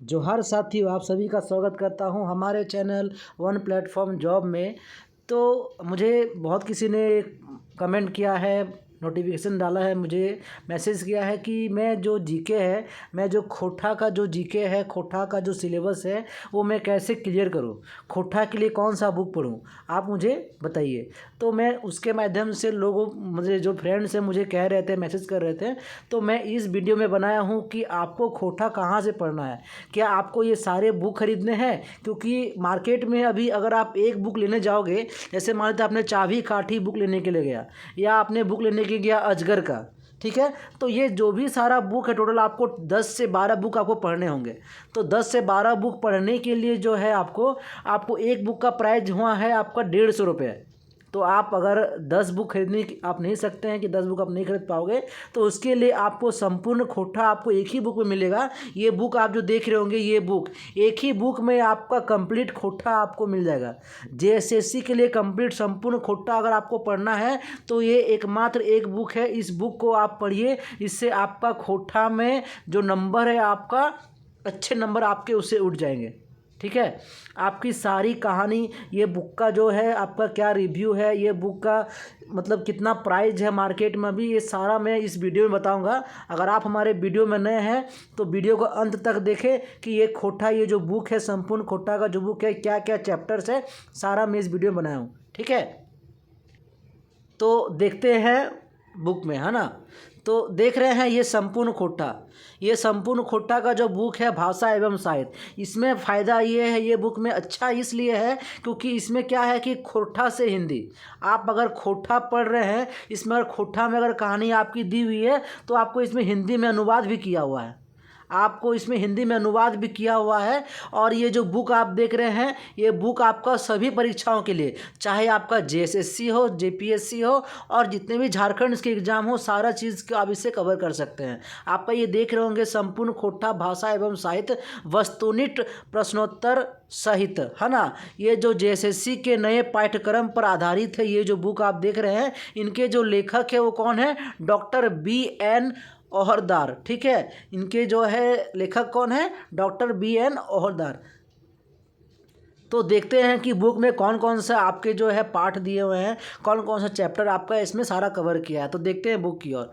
जोहार साथियों, आप सभी का स्वागत करता हूं हमारे चैनल वन प्लेटफॉर्म जॉब में। तो मुझे बहुत किसी ने कमेंट किया है, नोटिफिकेशन डाला है, मुझे मैसेज किया है कि मैं जो जीके है, मैं जो खोटा का जो जीके है, खोटा का जो सिलेबस है वो मैं कैसे क्लियर करूं, खोटा के लिए कौन सा बुक पढूं, आप मुझे बताइए। तो मैं उसके माध्यम से लोगों, मुझे जो फ्रेंड्स हैं मुझे कह रहे थे, मैसेज कर रहे थे, तो मैं इस वीडियो में बनाया हूं कि आपको खोटा कहां से पढ़ना है। क्या आपको ये सारे बुक खरीदने हैं? क्योंकि मार्केट में अभी अगर आप एक बुक लेने जाओगे, जैसे मान लीजिए आपने चाबी काठी बुक लेने के लिए गया, या आपने बुक लेने के गया अजगर का, ठीक है, तो ये जो भी सारा बुक है टोटल आपको 10 से 12 बुक आपको पढ़ने होंगे। तो 10 से 12 बुक पढ़ने के लिए जो है आपको एक बुक का प्राइस हुआ है आपका 150 रुपये। तो आप अगर 10 बुक खरीदने आप नहीं सकते हैं कि 10 बुक आप नहीं खरीद पाओगे, तो उसके लिए आपको संपूर्ण खोटा आपको एक ही बुक में मिलेगा। ये बुक आप जो देख रहे होंगे, ये बुक एक ही बुक में आपका कंप्लीट खोटा आपको मिल जाएगा। जेएसएससी के लिए कंप्लीट संपूर्ण खोटा अगर आपको पढ़ना है तो ये एकमात्र एक बुक है। इस बुक को आप पढ़िए, इससे आपका खोटा में जो नंबर है, आपका अच्छे नंबर आपके उससे उठ जाएंगे। ठीक है, आपकी सारी कहानी, ये बुक का जो है आपका क्या रिव्यू है, ये बुक का मतलब कितना प्राइस है मार्केट में अभी, ये सारा मैं इस वीडियो में बताऊंगा। अगर आप हमारे वीडियो में नए हैं तो वीडियो को अंत तक देखें कि ये खोटा, ये जो बुक है, संपूर्ण खोटा का जो बुक है, क्या क्या चैप्टर्स है, सारा मैं इस वीडियो में बनाया हूँ। ठीक है, तो देखते हैं बुक में, है ना। तो देख रहे हैं ये संपूर्ण खोटा, ये संपूर्ण खोटा का जो बुक है भाषा एवं साहित्य, इसमें फ़ायदा ये है, ये बुक में अच्छा इसलिए है क्योंकि इसमें क्या है कि खोटा से हिंदी, आप अगर खोटा पढ़ रहे हैं, इसमें अगर खोटा में अगर कहानी आपकी दी हुई है तो आपको इसमें हिंदी में अनुवाद भी किया हुआ है, आपको इसमें हिंदी में अनुवाद भी किया हुआ है। और ये जो बुक आप देख रहे हैं, ये बुक आपका सभी परीक्षाओं के लिए, चाहे आपका जेएसएससी हो, जेपीएससी हो, और जितने भी झारखंड के एग्जाम हो, सारा चीज़ को आप इससे कवर कर सकते हैं। आपका ये देख रहे होंगे संपूर्ण खोटा भाषा एवं साहित्य वस्तुनिष्ठ प्रश्नोत्तर सहित, है ना। ये जो जेएसएससी के नए पाठ्यक्रम पर आधारित है, ये जो बुक आप देख रहे हैं, इनके जो लेखक है वो कौन है? Doctor BN ओहरदार। ठीक है, इनके जो है लेखक कौन है? Doctor BN ओहरदार। तो देखते हैं कि बुक में कौन कौन सा आपके जो है पाठ दिए हुए हैं, कौन कौन सा चैप्टर आपका इसमें सारा कवर किया है। तो देखते हैं बुक की ओर।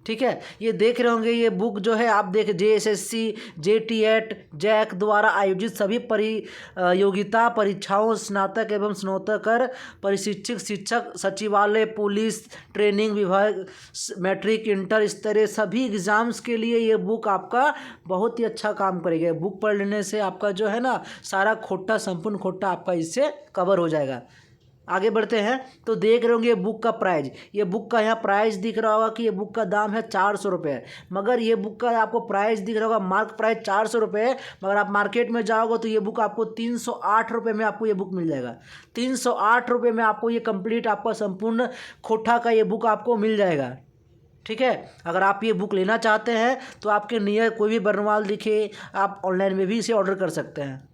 ठीक है, ये देख रहे होंगे, ये बुक जो है आप देख, जेएसएससी, JTET, जैक द्वारा आयोजित सभी योग्यता परीक्षाओं, स्नातक एवं स्नातकोत्तर परिशिक्षक, शिक्षक, सचिवालय, पुलिस, ट्रेनिंग विभाग, मैट्रिक, इंटर स्तरीय सभी एग्ज़ाम्स के लिए ये बुक आपका बहुत ही अच्छा काम करेगा। बुक पढ़ लेने से आपका जो है ना सारा खोटा, संपूर्ण खोटा आपका इससे कवर हो जाएगा। आगे बढ़ते हैं, तो देख रहे होंगे ये बुक का प्राइस, ये बुक का यहाँ प्राइस दिख रहा होगा कि ये बुक का दाम है 400 रुपये, मगर ये बुक का आपको प्राइस दिख रहा होगा, मार्क प्राइस 400 रुपये, मगर आप मार्केट में जाओगे तो ये बुक आपको 308 रुपये में आपको ये बुक मिल जाएगा। 308 रुपये में आपको ये कंप्लीट आपका संपूर्ण खोटा का ये बुक आपको मिल जाएगा। ठीक है, अगर आप ये बुक लेना चाहते हैं तो आपके नियर कोई भी बरनवाल दिखे, आप ऑनलाइन में भी इसे ऑर्डर कर सकते हैं।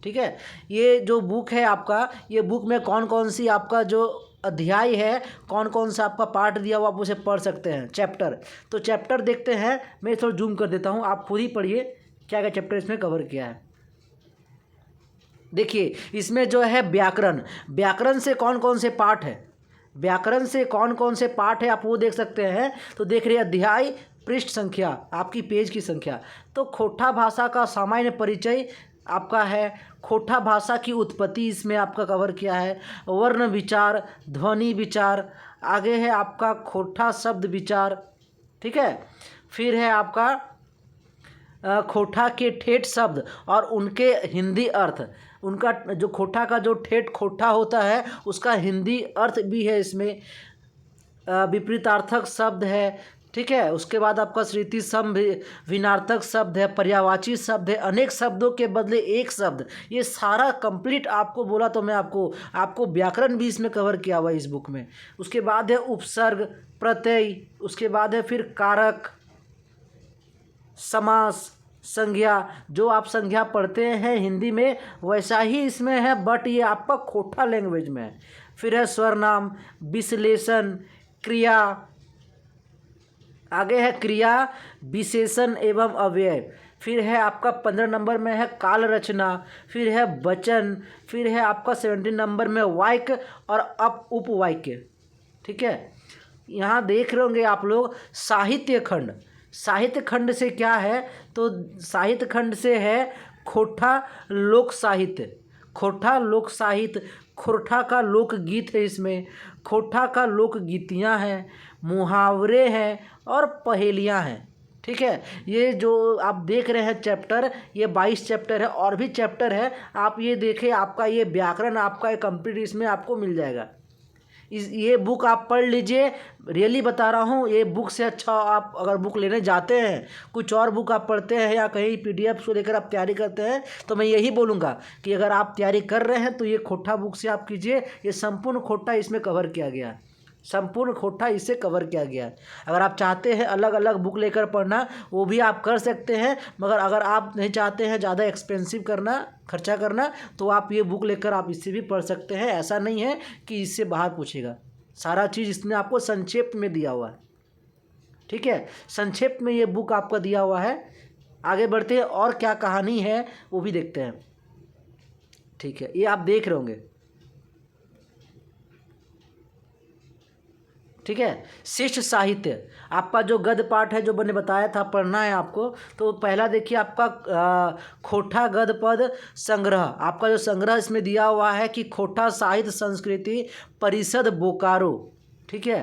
ठीक है, ये जो बुक है आपका, ये बुक में कौन कौन सी आपका जो अध्याय है, कौन कौन सा आपका पार्ट दिया हुआ, आप उसे पढ़ सकते हैं। चैप्टर, तो चैप्टर देखते हैं, मैं थोड़ा जूम कर देता हूँ, आप खुद ही पढ़िए क्या क्या चैप्टर इसमें कवर किया है। देखिए, इसमें जो है व्याकरण, व्याकरण से कौन कौन से पार्ट है, व्याकरण से कौन कौन से पार्ट है आप वो देख सकते हैं। तो देख रहे अध्याय, पृष्ठ संख्या, आपकी पेज की संख्या। तो खोटा भाषा का सामान्य परिचय आपका है, खोटा भाषा की उत्पत्ति इसमें आपका कवर किया है, वर्ण विचार, ध्वनि विचार, आगे है आपका खोटा शब्द विचार। ठीक है, फिर है आपका खोटा के ठेठ शब्द और उनके हिंदी अर्थ, उनका जो खोटा का जो ठेठ खोटा होता है उसका हिंदी अर्थ भी है इसमें, विपरीतार्थक शब्द है। ठीक है, उसके बाद आपका श्रुति सम विनार्थक शब्द है, पर्यायवाची शब्द है, अनेक शब्दों के बदले एक शब्द, ये सारा कंप्लीट आपको बोला तो मैं आपको व्याकरण भी इसमें कवर किया हुआ है इस बुक में। उसके बाद है उपसर्ग, प्रत्यय, उसके बाद है फिर कारक, समास, संज्ञा, जो आप संज्ञा पढ़ते हैं हिंदी में वैसा ही इसमें है, बट ये आपका खोटा लैंग्वेज में है। फिर है स्वरनाम, विश्लेषण, क्रिया, आगे है क्रिया, विशेषण एवं अव्यय। फिर है आपका 15 नंबर में है काल रचना, फिर है वचन, फिर है आपका 17 नंबर में वाक्य और उपवाक्य। ठीक है, यहाँ देख रहे होंगे आप लोग साहित्य खंड। साहित्य खंड से क्या है, तो साहित्य खंड से है खोठा लोक साहित्य। खोठा लोक साहित्य, खोठा का लोकगीत है, इसमें खोठा का लोकगीतियाँ हैं, मुहावरे हैं और पहेलियाँ हैं। ठीक है, ये जो आप देख रहे हैं चैप्टर, ये 22 चैप्टर है, और भी चैप्टर है। आप ये देखें, आपका ये व्याकरण आपका कंप्लीट इसमें आपको मिल जाएगा। ये बुक आप पढ़ लीजिए, रियली बता रहा हूँ। ये बुक से अच्छा आप अगर बुक लेने जाते हैं, कुछ और बुक आप पढ़ते हैं या कहीं PDF को लेकर आप तैयारी करते हैं, तो मैं यही बोलूँगा कि अगर आप तैयारी कर रहे हैं तो ये खोठा बुक से आप कीजिए। ये संपूर्ण खोठा इसमें कवर किया गया है, संपूर्ण खोठा इससे कवर किया गया है। अगर आप चाहते हैं अलग अलग बुक लेकर पढ़ना, वो भी आप कर सकते हैं, मगर अगर आप नहीं चाहते हैं ज़्यादा एक्सपेंसिव करना, खर्चा करना, तो आप ये बुक लेकर आप इससे भी पढ़ सकते हैं। ऐसा नहीं है कि इससे बाहर पूछेगा, सारा चीज़ इसमें आपको संक्षेप में दिया हुआ है। ठीक है, संक्षेप में ये बुक आपका दिया हुआ है। आगे बढ़ते हैं, और क्या कहानी है वो भी देखते हैं। ठीक है, ये आप देख रहे होंगे। ठीक है, शिष्ट साहित्य आपका जो गद्य पाठ है, जो मैंने बताया था पढ़ना है आपको, तो पहला देखिए आपका खोठा गद्य पद संग्रह। आपका जो संग्रह इसमें दिया हुआ है कि खोठा साहित्य संस्कृति परिषद बोकारो। ठीक है,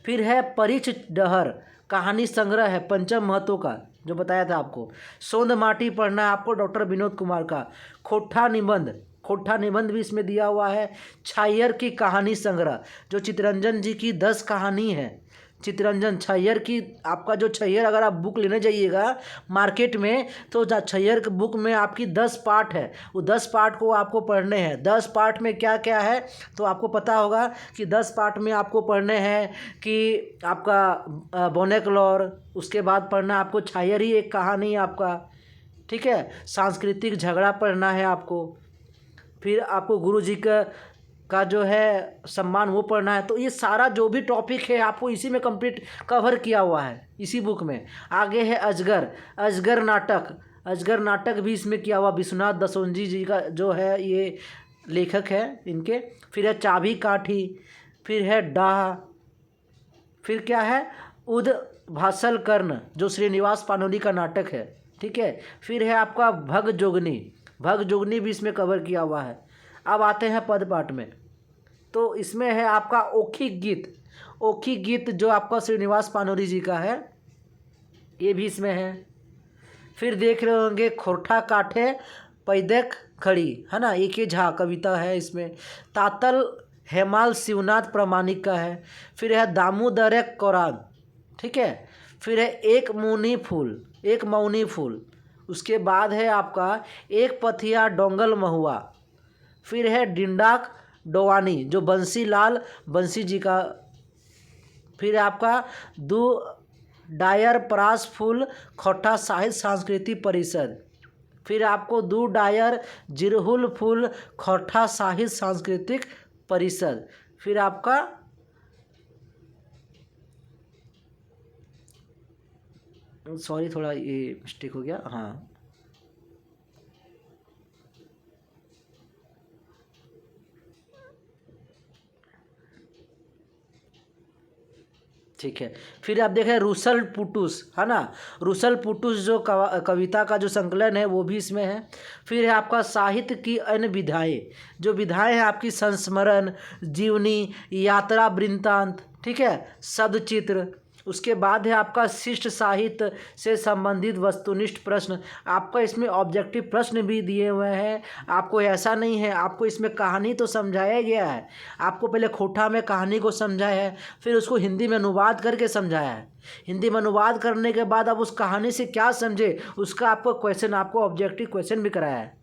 फिर है परिच डहर, कहानी संग्रह है पंचम महतो का, जो बताया था आपको। सोंद माटी पढ़ना है आपको, डॉक्टर विनोद कुमार का। खोठा निबंध, खोठा निबंध भी इसमें दिया हुआ है। छायर की कहानी संग्रह, जो चित्तरंजन जी की 10 कहानी है। चित्तरंजन छायर की, आपका जो छायर अगर आप बुक लेने जाइएगा मार्केट में, तो छायर बुक में आपकी 10 पार्ट है, वो 10 पार्ट को आपको पढ़ने हैं। 10 पार्ट में क्या क्या है तो आपको पता होगा कि 10 पार्ट में आपको पढ़ने हैं कि आपका बोनेकलॉर, उसके बाद पढ़ना आपको छायर ही एक कहानी आपका। ठीक है, सांस्कृतिक झगड़ा पढ़ना है आपको, फिर आपको गुरु जी का जो है सम्मान वो पढ़ना है। तो ये सारा जो भी टॉपिक है आपको इसी में कंप्लीट कवर किया हुआ है, इसी बुक में। आगे है अजगर, अजगर नाटक, अजगर नाटक भी इसमें किया हुआ, विश्वनाथ दसोंजी जी का जो है ये लेखक है इनके। फिर है चाबी काठी, फिर है डाह, फिर क्या है उद भासल कर्ण, जो श्रीनिवास पानोली का नाटक है। ठीक है, फिर है आपका भग जोगनी, भग जोगनी भी इसमें कवर किया हुआ है। अब आते हैं पद पाठ में, तो इसमें है आपका ओखी गीत, ओखी गीत जो आपका श्रीनिवास पानोली जी का है, ये भी इसमें है। फिर देख रहे होंगे खोठा काठे पैदक खड़ी, है ना, एक ही झा कविता है इसमें। तातल हेमाल शिवनाथ प्रामाणिक का है। फिर है दामोदर कौरान। ठीक है, फिर है एक मौनी फूल, एक मौनी फूल। उसके बाद है आपका एक पथिया डोंगल महुआ। फिर है डिंडाक डोवानी, जो बंसी लाल बंसी जी का। फिर आपका दो डायर परास फूल खोठा साहित्य सांस्कृतिक परिषद। फिर आपको दो डायर जिरहुल फूल खोठा साहित्य सांस्कृतिक परिषद। फिर आपका सॉरी थोड़ा ये मिस्टेक हो गया, हाँ ठीक है। फिर आप देखें रुसल पुटुस, है ना, रुसल पुटुस जो कविता का जो संकलन है वो भी इसमें है। फिर है आपका साहित्य की अन्य विधाएँ, जो विधाएँ हैं आपकी संस्मरण, जीवनी, यात्रा वृत्तांत, ठीक है, सदचित्र। उसके बाद है आपका शिष्ट साहित्य से संबंधित वस्तुनिष्ठ प्रश्न। आपका इसमें ऑब्जेक्टिव प्रश्न भी दिए हुए हैं। आपको ऐसा नहीं है, आपको इसमें कहानी तो समझाया गया है, आपको पहले खोठा में कहानी को समझाया है, फिर उसको हिंदी में अनुवाद करके समझाया है। हिंदी में अनुवाद करने के बाद आप उस कहानी से क्या समझे उसका आपको क्वेश्चन, आपको ऑब्जेक्टिव क्वेश्चन भी कराया है।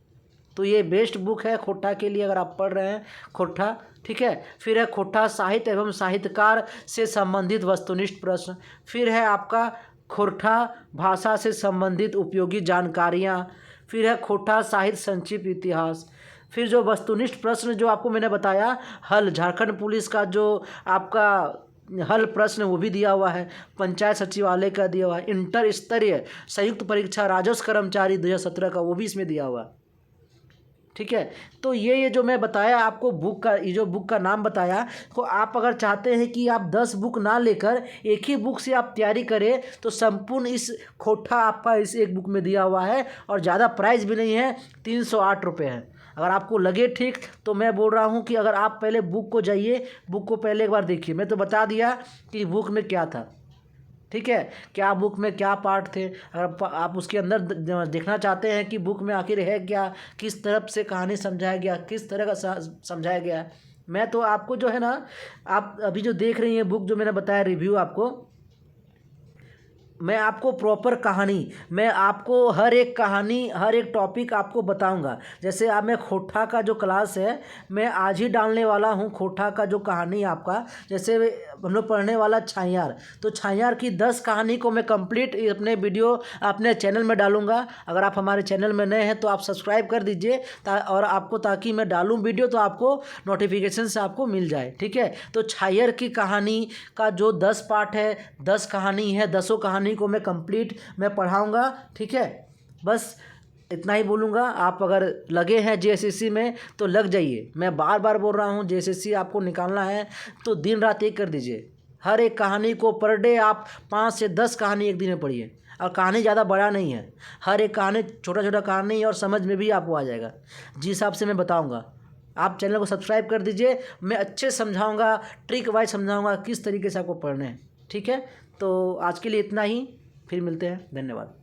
तो ये बेस्ट बुक है खोठा के लिए अगर आप पढ़ रहे हैं खोठा। ठीक है, फिर है खोठा साहित्य एवं साहित्यकार से संबंधित वस्तुनिष्ठ प्रश्न। फिर है आपका खोठा भाषा से संबंधित उपयोगी जानकारियाँ। फिर है खोठा साहित्य संक्षिप्त इतिहास। फिर जो वस्तुनिष्ठ प्रश्न जो आपको मैंने बताया, हल झारखंड पुलिस का जो आपका हल प्रश्न वो भी दिया हुआ है, पंचायत सचिवालय का दिया हुआ है, इंटर स्तरीय संयुक्त परीक्षा राजस्व कर्मचारी 2017 का वो भी इसमें दिया हुआ है। ठीक है, तो ये जो मैं बताया आपको बुक का, ये जो बुक का नाम बताया, तो आप अगर चाहते हैं कि आप 10 बुक ना लेकर एक ही बुक से आप तैयारी करें तो संपूर्ण इस खोटा आपका इस एक बुक में दिया हुआ है और ज़्यादा प्राइस भी नहीं है, 308 रुपये है। अगर आपको लगे ठीक तो मैं बोल रहा हूँ कि अगर आप पहले बुक को जाइए, बुक को पहले एक बार देखिए। मैं तो बता दिया कि बुक में क्या था, ठीक है, क्या बुक में क्या पार्ट थे। अगर आप उसके अंदर देखना चाहते हैं कि बुक में आखिर है क्या, किस तरफ से कहानी समझाया गया, किस तरह का समझाया गया, मैं तो आपको जो है ना, आप अभी जो देख रही हैं बुक जो मैंने बताया रिव्यू आपको, मैं आपको प्रॉपर कहानी, मैं आपको हर एक कहानी, हर एक टॉपिक आपको बताऊंगा। जैसे अब मैं खोटा का जो क्लास है मैं आज ही डालने वाला हूं, खोटा का जो कहानी आपका, जैसे हम लोग पढ़ने वाला छायार, तो छायार की 10 कहानी को मैं कंप्लीट अपने वीडियो अपने चैनल में डालूंगा। अगर आप हमारे चैनल में नए हैं तो आप सब्सक्राइब कर दीजिए और आपको, ताकि मैं डालूँ वीडियो तो आपको नोटिफिकेशन से आपको मिल जाए। ठीक है, तो छायार की कहानी का जो 10 पार्ट है, 10 कहानी है, 10 कहानी को मैं कंप्लीट मैं पढ़ाऊंगा। ठीक है, बस इतना ही बोलूँगा। आप अगर लगे हैं जेएसएससी में तो लग जाइए, मैं बार बार बोल रहा हूँ, जेएसएससी आपको निकालना है तो दिन रात एक कर दीजिए। हर एक कहानी को पर डे आप 5 से 10 कहानी एक दिन में पढ़िए, और कहानी ज़्यादा बड़ा नहीं है, हर एक कहानी छोटा छोटा कहानी और समझ में भी आपको आ जाएगा जिस हिसाब से मैं बताऊँगा। आप चैनल को सब्सक्राइब कर दीजिए, मैं अच्छे समझाऊँगा, ट्रिक वाइज समझाऊँगा किस तरीके से आपको पढ़ना है। ठीक है, तो आज के लिए इतना ही, फिर मिलते हैं, धन्यवाद।